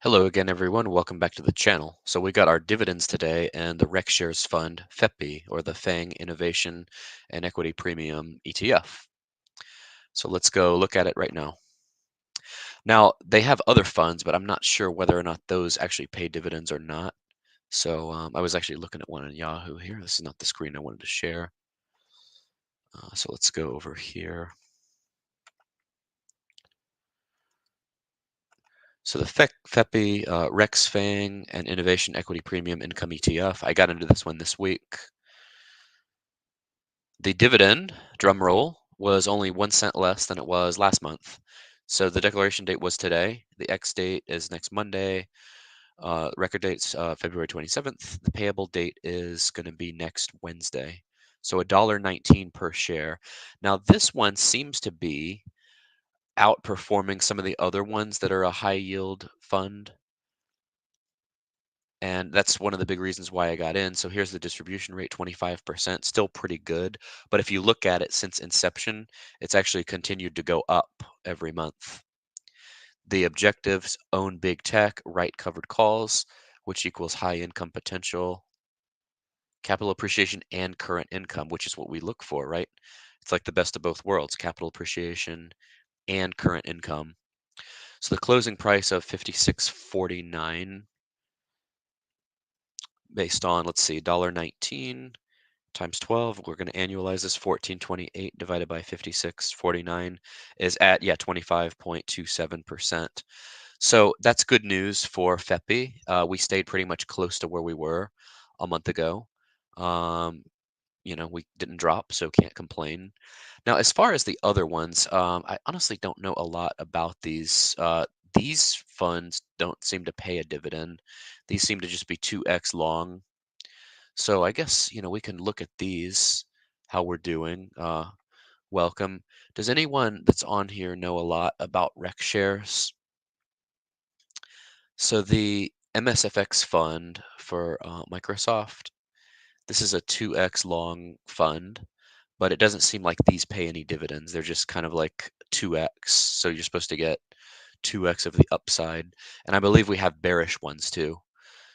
Hello again, everyone. Welcome back to the channel. So we got our dividends today and the Rex Shares Fund, FEPI, or the FANG Innovation and Equity Premium ETF. So let's go look at it right now. Now, they have other funds, but I'm not sure whether or not those actually pay dividends or not. So I was actually looking at one on Yahoo here. This is not the screen I wanted to share. So let's go over here. So the FEPI, Rex FANG, and Innovation Equity Premium Income ETF. I got into this one this week. The dividend, drum roll, was only 1 cent less than it was last month. So the declaration date was today. The X date is next Monday. Record date's February 27th. The payable date is going to be next Wednesday. So $1.19 per share. Now this one seems to be outperforming some of the other ones that are a high yield fund. And that's one of the big reasons why I got in. So here's the distribution rate, 25%, still pretty good. But if you look at it since inception, it's actually continued to go up every month. The objectives: own big tech, write covered calls, which equals high income potential, capital appreciation, and current income, which is what we look for, right? It's like the best of both worlds, capital appreciation and current income. So the closing price of 56.49 based on, let's see, $1.19 times 12, we're going to annualize this. 1428 divided by 5649 is at, yeah, 25.27%. So that's good news for FEPI. We stayed pretty much close to where we were a month ago. Um, we didn't drop, so can't complain. Now, as far as the other ones, I honestly don't know a lot about these. These funds don't seem to pay a dividend. These seem to just be 2x long. So I guess, we can look at these, how we're doing. Welcome. Does anyone that's on here know a lot about Rex shares? So the MSFX fund for Microsoft, this is a 2x long fund, but it doesn't seem like these pay any dividends. They're just kind of like 2x. So you're supposed to get 2x of the upside. And I believe we have bearish ones too.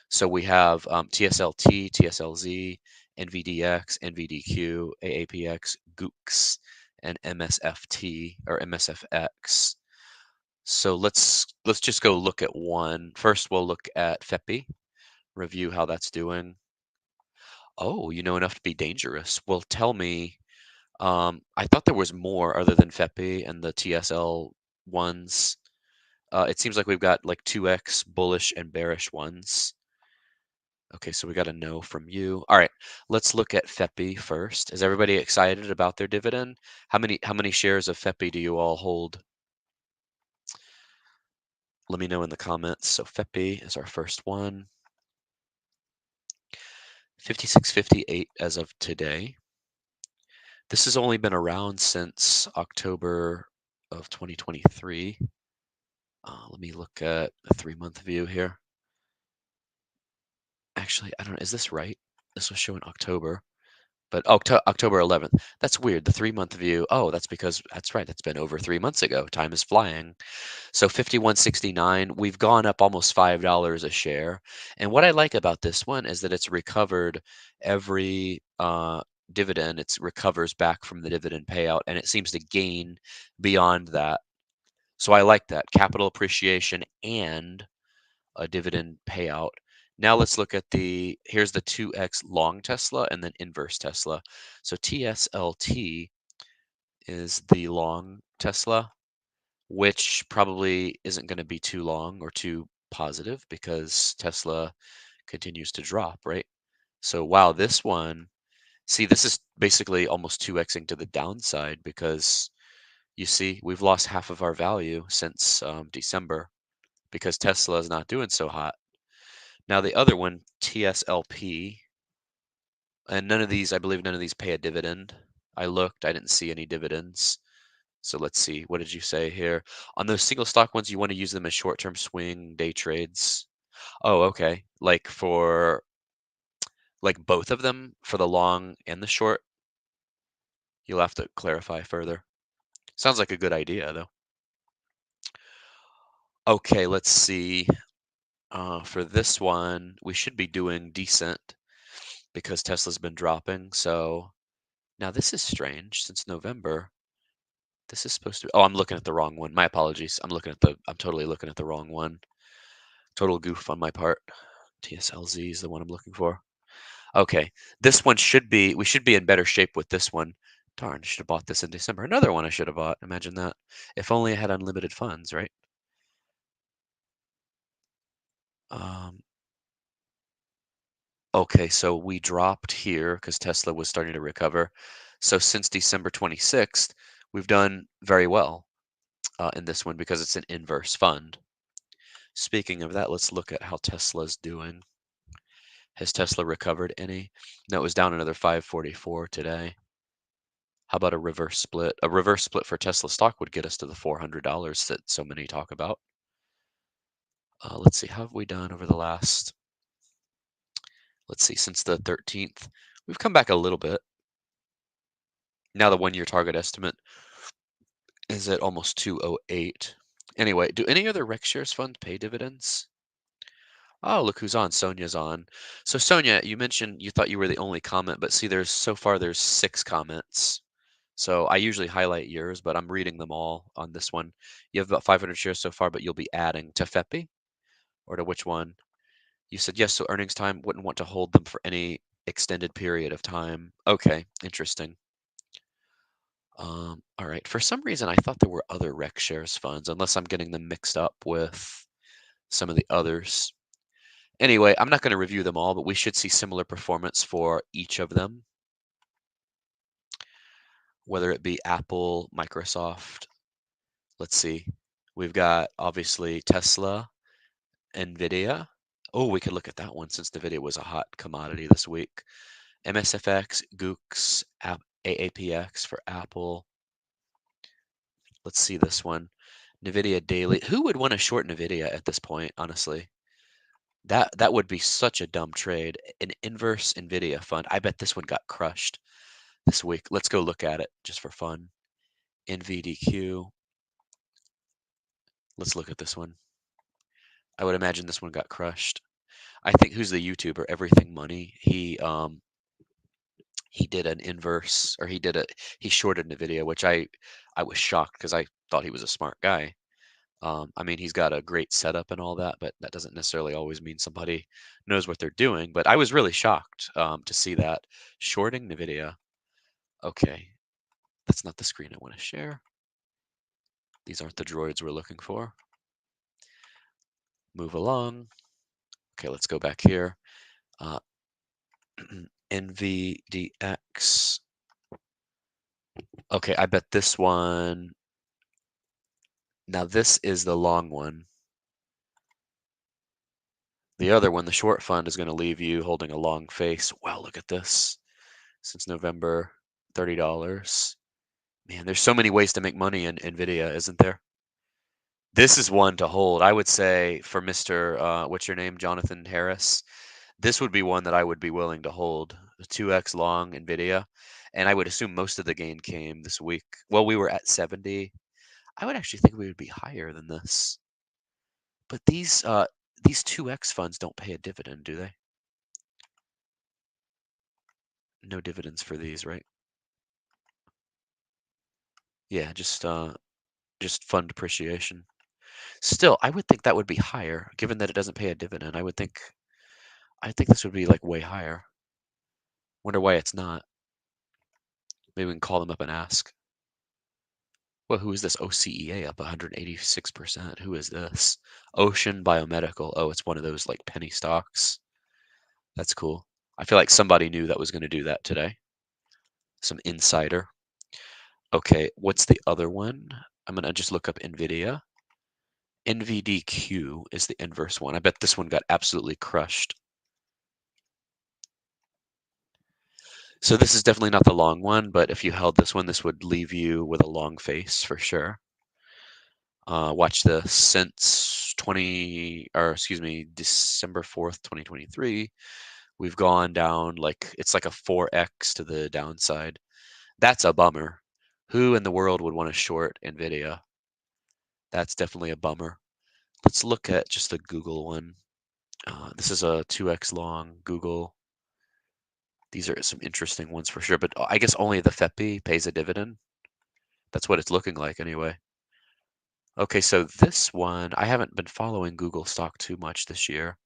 So we have TSLT, TSLZ, NVDX, NVDQ, AAPX, GOOX, and MSFT or MSFX. So let's just go look at one. First, we'll look at FEPI, review how that's doing. Oh, you know enough to be dangerous. Well, tell me. I thought there was more other than FEPI and the TSL ones. It seems like we've got like 2x bullish and bearish ones. Okay, so we got a no from you. All right, let's look at FEPI first. Is everybody excited about their dividend? How many shares of FEPI do you all hold? Let me know in the comments. So FEPI is our first one. 56.58 as of today. This has only been around since October of 2023. Let me look at a 3-month view here. Actually, I don't know. Is this right? This was showing October. But October 11th. That's weird. The 3-month view. Oh, that's because that's right. That's been over 3 months ago. Time is flying. So 51.69. We've gone up almost $5 a share. And what I like about this one is that it's recovered every dividend. It recovers back from the dividend payout, and it seems to gain beyond that. So I like that capital appreciation and a dividend payout. Now let's look at here's the 2x long Tesla and then inverse Tesla. So TSLT is the long Tesla, which probably isn't going to be too long or too positive because Tesla continues to drop, right? So wow, this one, see, this is basically almost 2xing to the downside because you see, we've lost half of our value since December because Tesla is not doing so hot. Now the other one, TSLP, and I believe none of these pay a dividend. I looked, I didn't see any dividends. So let's see, what did you say here? On those single stock ones, you want to use them as short-term swing day trades. Oh, okay. Like both of them for the long and the short. You'll have to clarify further. Sounds like a good idea though. Okay, let's see. For this one, we should be doing decent because Tesla's been dropping. So now this is strange since November. This is supposed to be, oh, I'm looking at the wrong one. My apologies. I'm totally looking at the wrong one. Total goof on my part. TSLZ is the one I'm looking for. Okay. This one we should be in better shape with this one. Darn, I should have bought this in December. Another one I should have bought. Imagine that. If only I had unlimited funds, right? Um, okay, so we dropped here because Tesla was starting to recover. So since December 26th, we've done very well in this one because it's an inverse fund. Speaking of that, let's look at how Tesla's doing. Has Tesla recovered any? No, it was down another 544 today. How about a reverse split? A reverse split for Tesla stock would get us to the $400 that so many talk about. Let's see, how have we done over the last, let's see, since the 13th? We've come back a little bit. Now the 1-year target estimate is at almost 208. Anyway, do any other Rex Shares funds pay dividends? Oh, look who's on. Sonia's on. So Sonia, you mentioned you thought you were the only comment, but see, there's 6 comments. So I usually highlight yours, but I'm reading them all on this one. You have about 500 shares so far, but you'll be adding to FEPI or to which one? You said yes, so earnings time wouldn't want to hold them for any extended period of time. Okay, interesting. All right. For some reason, I thought there were other Rex Shares funds, unless I'm getting them mixed up with some of the others. Anyway, I'm not going to review them all, but we should see similar performance for each of them, whether it be Apple, Microsoft. Let's see. We've got obviously Tesla, Nvidia. Oh, we could look at that one since Nvidia was a hot commodity this week. MSFX, Gooks, AAPX for Apple. Let's see this one. Nvidia daily. Who would want to short Nvidia at this point, honestly? That would be such a dumb trade. An inverse Nvidia fund. I bet this one got crushed this week. Let's go look at it just for fun. NVDQ. Let's look at this one. I would imagine this one got crushed. I think who's the YouTuber? Everything Money. He did an inverse, or he shorted Nvidia, which I was shocked because I thought he was a smart guy. I mean, he's got a great setup and all that, but that doesn't necessarily always mean somebody knows what they're doing. But I was really shocked to see that shorting Nvidia. Okay, that's not the screen I want to share. These aren't the droids we're looking for. Move along. Okay, let's go back here. Uh, NVDX. Okay, I bet this one. Now this is the long one. The other one, the short fund, is going to leave you holding a long face. Wow, look at this. Since November, $30. Man, there's so many ways to make money in NVIDIA, isn't there? This is one to hold. I would say for Mr. What's your name, Jonathan Harris, this would be one that I would be willing to hold. A 2x long NVIDIA. And I would assume most of the gain came this week. Well, we were at 70. I would actually think we would be higher than this. But these 2x funds don't pay a dividend, do they? No dividends for these, right? Yeah, just fund depreciation. Still, I would think that would be higher, given that it doesn't pay a dividend. I think this would be like way higher. Wonder why it's not. Maybe we can call them up and ask. Well, who is this? OCEA up 186%. Who is this? Ocean Biomedical. Oh, it's one of those like penny stocks. That's cool. I feel like somebody knew that was going to do that today. Some insider. Okay, what's the other one? I'm going to just look up NVIDIA. NVDQ is the inverse one. I bet this one got absolutely crushed. So this is definitely not the long one, but if you held this one, this would leave you with a long face for sure. Watch this. Since December 4th, 2023, we've gone down it's like a 4x to the downside. That's a bummer. Who in the world would want to short Nvidia? That's definitely a bummer. Let's look at just the Google one. This is a 2x long Google. These are some interesting ones for sure, but I guess only the FEPI pays a dividend. That's what it's looking like anyway. Okay, so this one, I haven't been following Google stock too much this year,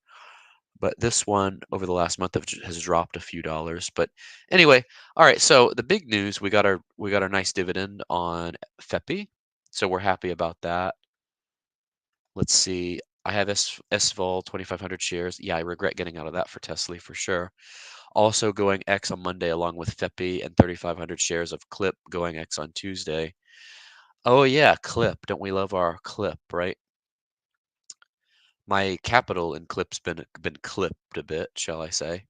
but this one over the last month has dropped a few dollars. But anyway, all right. So the big news, we got our nice dividend on FEPI, so we're happy about that. Let's see. I have SVOL 2,500 shares. Yeah, I regret getting out of that for Tesla for sure. Also going X on Monday along with FEPI and 3,500 shares of Clip going X on Tuesday. Oh yeah, Clip. Don't we love our Clip, right? My capital in Clip's been clipped a bit, shall I say?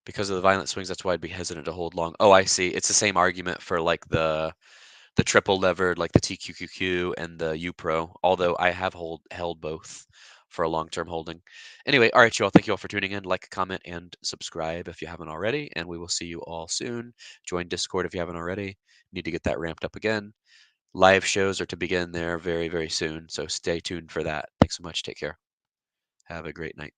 Because of the violent swings, that's why I'd be hesitant to hold long. Oh, I see. It's the same argument for like the triple levered, like the TQQQ and the UPRO, although I have held both for a long-term holding. Anyway, all right, you all. Thank you all for tuning in. Like, comment, and subscribe if you haven't already. And we will see you all soon. Join Discord if you haven't already. Need to get that ramped up again. Live shows are to begin there very, very soon. So stay tuned for that. Thanks so much. Take care. Have a great night.